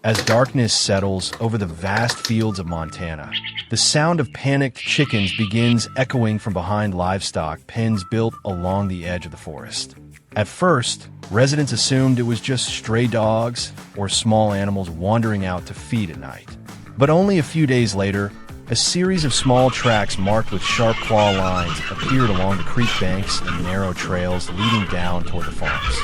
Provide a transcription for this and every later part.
As darkness settles over the vast fields of Montana, the sound of panicked chickens begins echoing from behind livestock pens built along the edge of the forest. At first, residents assumed it was just stray dogs or small animals wandering out to feed at night. But only a few days later, a series of small tracks marked with sharp claw lines appeared along the creek banks and narrow trails leading down toward the farms.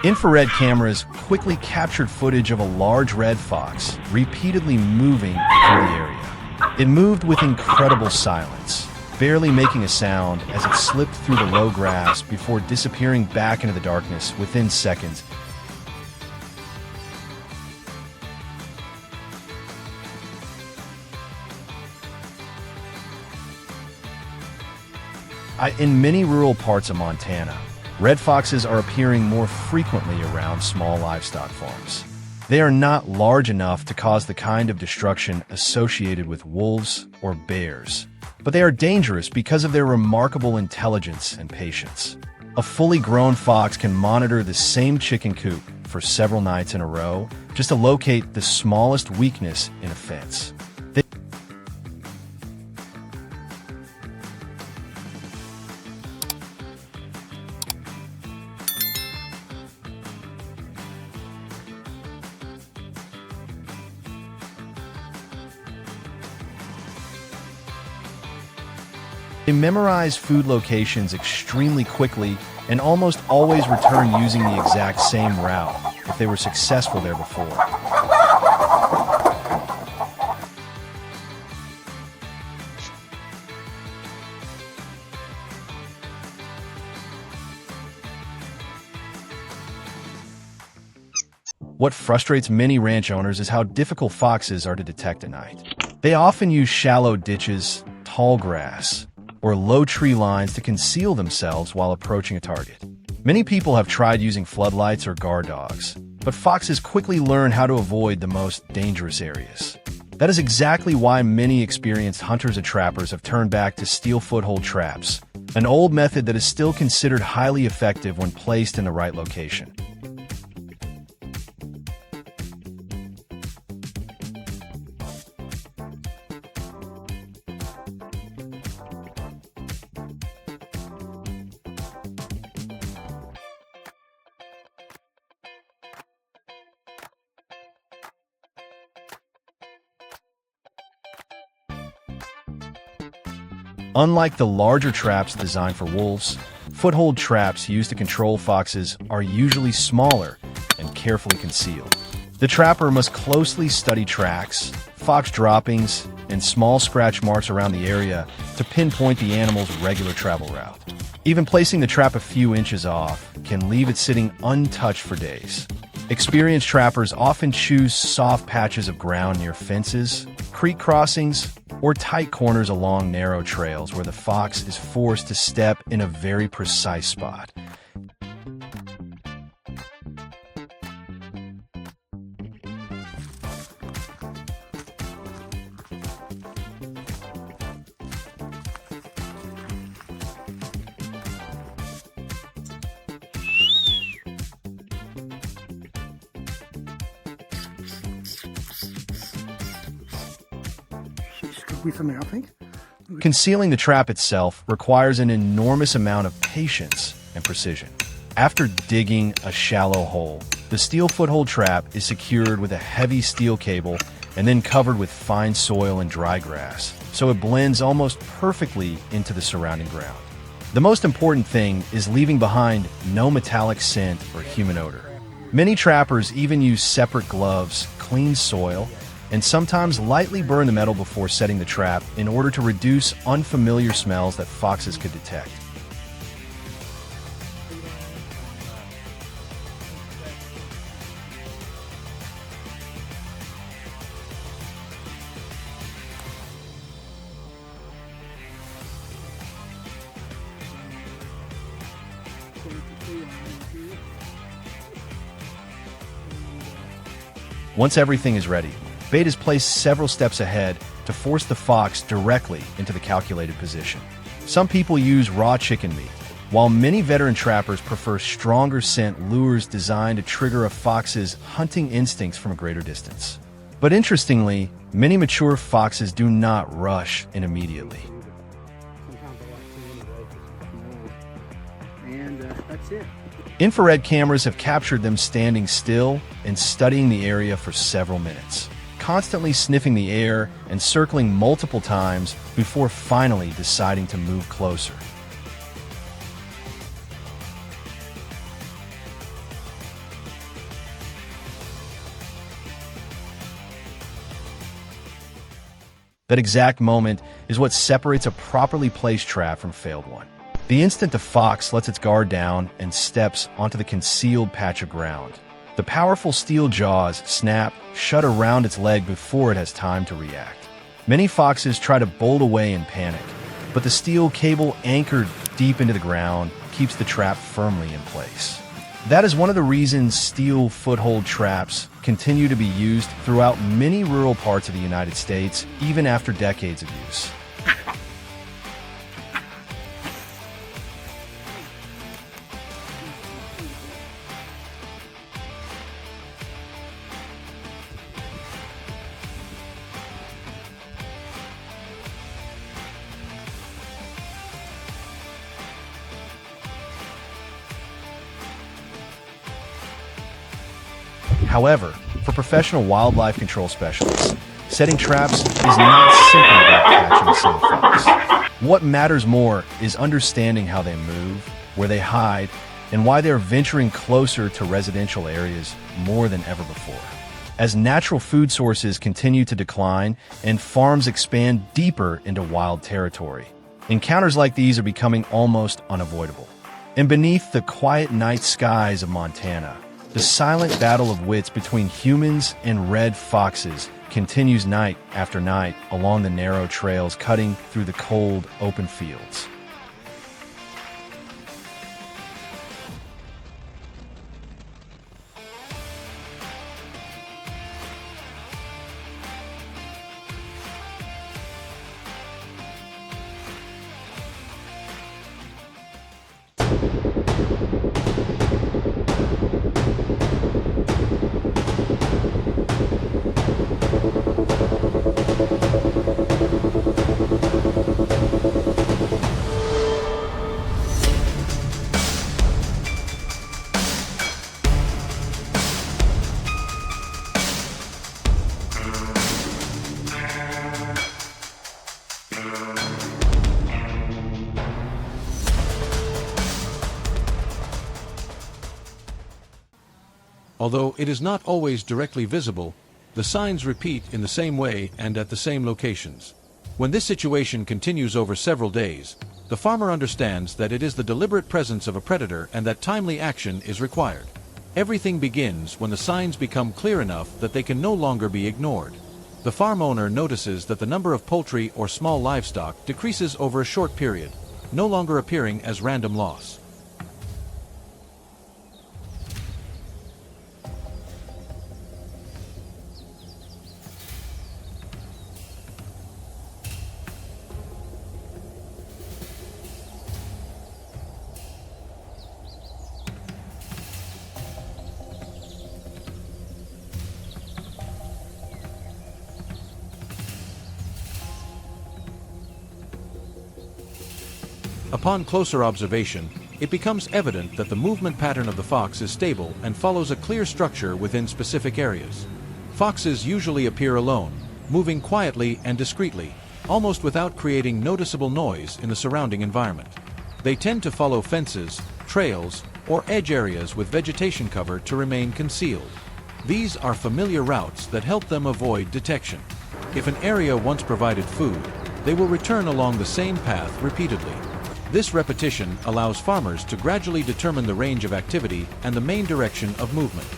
Infrared cameras quickly captured footage of a large red fox repeatedly moving through the area. It moved with incredible silence, barely making a sound as it slipped through the low grass before disappearing back into the darkness within seconds. In many rural parts of Montana, red foxes are appearing more frequently around small livestock farms. They are not large enough to cause the kind of destruction associated with wolves or bears, but they are dangerous because of their remarkable intelligence and patience. A fully grown fox can monitor the same chicken coop for several nights in a row just to locate the smallest weakness in a fence. They memorize food locations extremely quickly and almost always return using the exact same route if they were successful there before. What frustrates many ranch owners is how difficult foxes are to detect at night. They often use shallow ditches, tall grass, or low tree lines to conceal themselves while approaching a target. Many people have tried using floodlights or guard dogs, but foxes quickly learn how to avoid the most dangerous areas. That is exactly why many experienced hunters and trappers have turned back to steel foothold traps, an old method that is still considered highly effective when placed in the right location. Unlike the larger traps designed for wolves, foothold traps used to control foxes are usually smaller and carefully concealed. The trapper must closely study tracks, fox droppings, and small scratch marks around the area to pinpoint the animal's regular travel route. Even placing the trap a few inches off can leave it sitting untouched for days. Experienced trappers often choose soft patches of ground near fences, creek crossings, or tight corners along narrow trails where the fox is forced to step in a very precise spot. Concealing the trap itself requires an enormous amount of patience and precision. After digging a shallow hole, the steel foothold trap is secured with a heavy steel cable and then covered with fine soil and dry grass, so it blends almost perfectly into the surrounding ground. The most important thing is leaving behind no metallic scent or human odor. Many trappers even use separate gloves, clean soil, and sometimes lightly burn the metal before setting the trap in order to reduce unfamiliar smells that foxes could detect. Once everything is ready, bait is placed several steps ahead to force the fox directly into the calculated position. Some people use raw chicken meat, while many veteran trappers prefer stronger scent lures designed to trigger a fox's hunting instincts from a greater distance. But interestingly, many mature foxes do not rush in immediately. And that's it. Infrared cameras have captured them standing still and studying the area for several minutes, constantly sniffing the air and circling multiple times before finally deciding to move closer. That exact moment is what separates a properly placed trap from a failed one. The instant the fox lets its guard down and steps onto the concealed patch of ground, the powerful steel jaws snap shut around its leg before it has time to react. Many foxes try to bolt away in panic, but the steel cable anchored deep into the ground keeps the trap firmly in place. That is one of the reasons steel foothold traps continue to be used throughout many rural parts of the United States, even after decades of use. However, for professional wildlife control specialists, setting traps is not simply about catching a single fox. What matters more is understanding how they move, where they hide, and why they are venturing closer to residential areas more than ever before. As natural food sources continue to decline and farms expand deeper into wild territory, encounters like these are becoming almost unavoidable. And beneath the quiet night skies of Montana, the silent battle of wits between humans and red foxes continues night after night along the narrow trails cutting through the cold, open fields. Although it is not always directly visible, the signs repeat in the same way and at the same locations. When this situation continues over several days, the farmer understands that it is the deliberate presence of a predator and that timely action is required. Everything begins when the signs become clear enough that they can no longer be ignored. The farm owner notices that the number of poultry or small livestock decreases over a short period, no longer appearing as random loss. Upon closer observation, it becomes evident that the movement pattern of the fox is stable and follows a clear structure within specific areas. Foxes usually appear alone, moving quietly and discreetly, almost without creating noticeable noise in the surrounding environment. They tend to follow fences, trails, or edge areas with vegetation cover to remain concealed. These are familiar routes that help them avoid detection. If an area once provided food, they will return along the same path repeatedly. This repetition allows farmers to gradually determine the range of activity and the main direction of movement.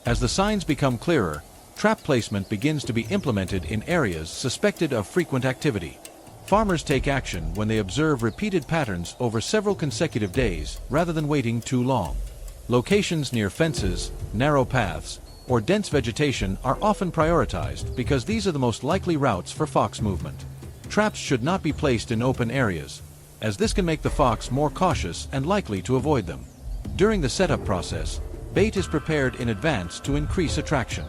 As the signs become clearer, trap placement begins to be implemented in areas suspected of frequent activity. Farmers take action when they observe repeated patterns over several consecutive days rather than waiting too long. Locations near fences, narrow paths, or dense vegetation are often prioritized because these are the most likely routes for fox movement. Traps should not be placed in open areas, as this can make the fox more cautious and likely to avoid them. During the setup process, bait is prepared in advance to increase attraction.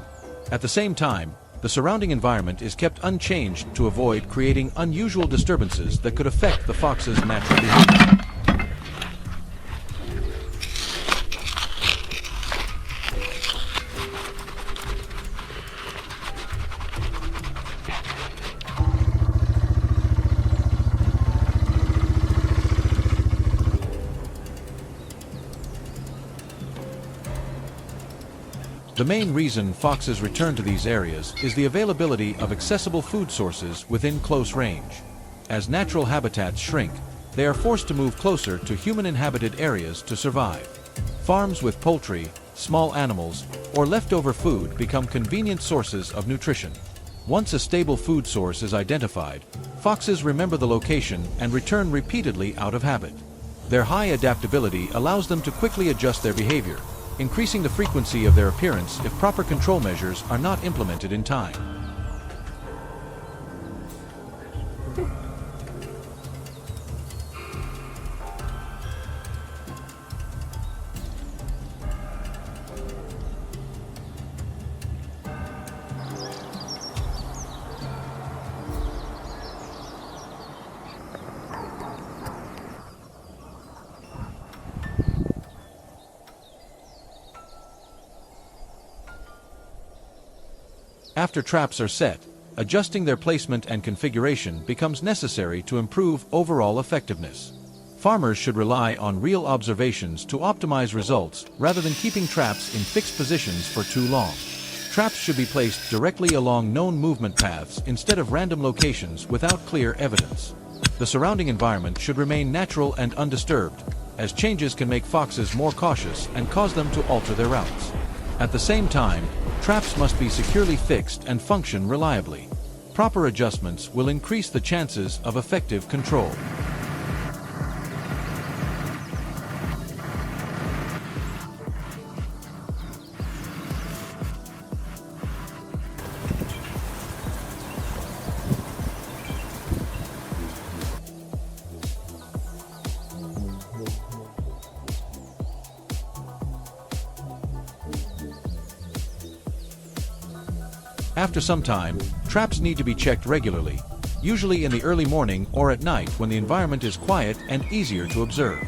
At the same time, the surrounding environment is kept unchanged to avoid creating unusual disturbances that could affect the fox's natural behavior. The main reason foxes return to these areas is the availability of accessible food sources within close range. As natural habitats shrink, they are forced to move closer to human-inhabited areas to survive. Farms with poultry, small animals, or leftover food become convenient sources of nutrition. Once a stable food source is identified, foxes remember the location and return repeatedly out of habit. Their high adaptability allows them to quickly adjust their behavior, increasing the frequency of their appearance if proper control measures are not implemented in time. After traps are set, adjusting their placement and configuration becomes necessary to improve overall effectiveness. Farmers should rely on real observations to optimize results rather than keeping traps in fixed positions for too long. Traps should be placed directly along known movement paths instead of random locations without clear evidence. The surrounding environment should remain natural and undisturbed, as changes can make foxes more cautious and cause them to alter their routes. At the same time, traps must be securely fixed and function reliably. Proper adjustments will increase the chances of effective control. After some time, traps need to be checked regularly, usually in the early morning or at night when the environment is quiet and easier to observe.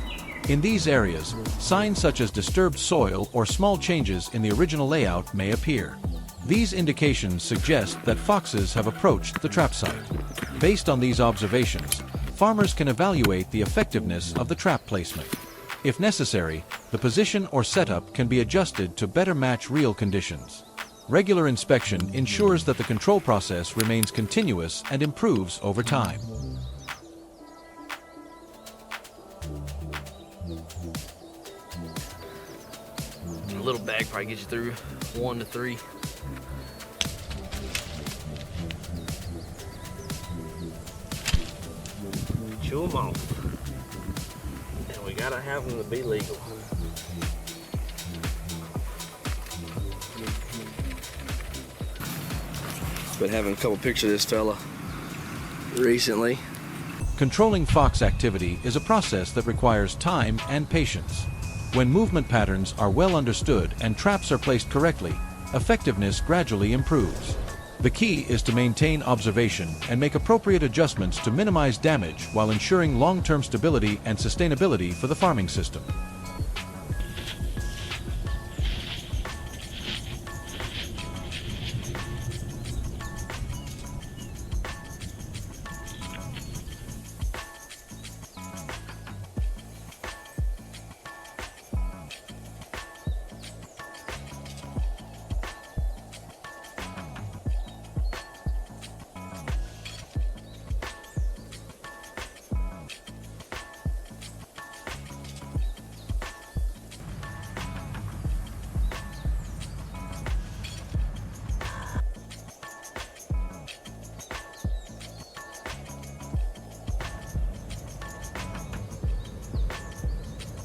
In these areas, signs such as disturbed soil or small changes in the original layout may appear. These indications suggest that foxes have approached the trap site. Based on these observations, farmers can evaluate the effectiveness of the trap placement. If necessary, the position or setup can be adjusted to better match real conditions. Regular inspection ensures that the control process remains continuous and improves over time. A little bag probably gets you through 1 to 3. Chew them off. And we gotta have them to be legal. Been having a couple pictures of this fella recently. Controlling fox activity is a process that requires time and patience. When movement patterns are well understood and traps are placed correctly, effectiveness gradually improves. The key is to maintain observation and make appropriate adjustments to minimize damage while ensuring long-term stability and sustainability for the farming system.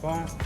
phone.